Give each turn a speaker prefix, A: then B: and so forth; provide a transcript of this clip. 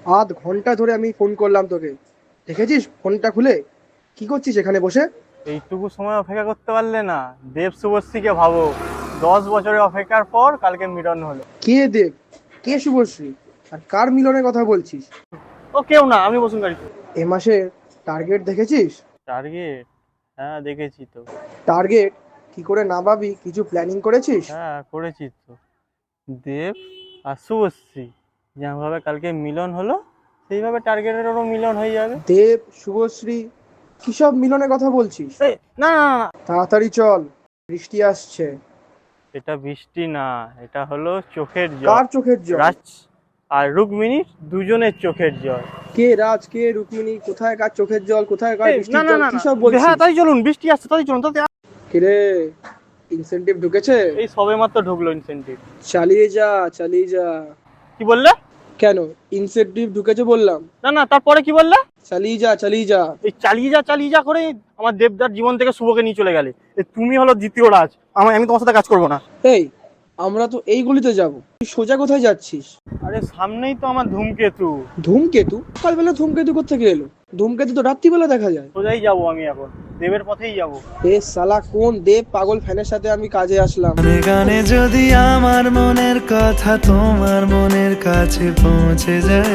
A: আধ ঘন্টা ধরে আমি ফোন করলাম তোকে, দেখেছিস ফোনটা খুলে? কি করছিস এখানে বসে?
B: এইটুকু সময় অপেক্ষা করতে পারলে না? দেব শুভশ্রীকে ভাবো, 10 বছরের অপেক্ষার পর কালকে মিলন হলো।
A: কে দেব? কে শুভশ্রী? আর কার মিলনের কথা বলছিস?
B: ও কেউ না, আমি বসুন গাড়িতে।
A: এ মাসের টার্গেট দেখেছিস?
B: টার্গেট? হ্যাঁ দেখেছি তো।
A: টার্গেট কি করে না ভাবি, কিছু প্ল্যানিং করেছিস?
B: হ্যাঁ করেছি তো। দেব আর শুভশ্রী যেভাবে কালকে মিলন হলো, সেইভাবে টার্গেটেরও মিলন হয়ে যাবে।
A: দেব, শুভশ্রী, কিসব মিলনের কথা বলছিস?
B: এই, না না না না,
A: তাড়াতাড়ি চল, বৃষ্টি আসছে।
B: এটা বৃষ্টি না, এটা হলো চোখের জল।
A: কার চোখের জল?
B: রাজ আর রুক্মিণীর দুজনের চোখের জল।
A: কে রাজ, কে রুক্মিণী? কোথায় কার চোখের জল, কোথায় কার
B: এই, না
A: বৃষ্টির
B: না
A: জল,
B: না না,
A: কিসব
B: হ্যাঁ
A: বলছিস?
B: তাই চলুন, বৃষ্টি আসছে তাই চলুন তাতে।
A: কিরে, ইনসেনটিভ ঢুকেছে?
B: এই সবে মাত্র ঢুকলো ইনসেন্টিভ।
A: চালিয়ে যা, চালিয়ে যা।
B: কি বললে?
A: কেন, ইনসেনটিভ ঢুকেছে বললাম।
B: না না, তারপরে কি বললে?
A: চালিয়ে যা, চালিয়ে যা।
B: এই চালিয়ে যা করে আমার দেবদার জীবন থেকে শুভকে নিয়ে চলে গেলে। এই তুমি হলো দ্বিতীয় রাজ। আমি তোমার সাথে কাজ করবো না।
A: এই, আমরা তো এই গলিতে যাব, তুই সোজা কোথায় যাচ্ছিস?
B: আরে সামনেই তো আমার ধূমকেতু।
A: ধূমকেতু? সকালবেলা ধূমকেতু কোত্থেকে এলো? ধূমকেতু তো রাত্রিবেলা দেখা যায়।
B: সোজাই যাবো আমি এখন, দেবের পথেই যাবো।
A: এ সালা কোন দেব পাগল ফ্যানের সাথে আমি কাজে আসলাম?
C: গানে গানে যদি আমার মনের কথা তোমার মনের কাছে পৌঁছে যায়।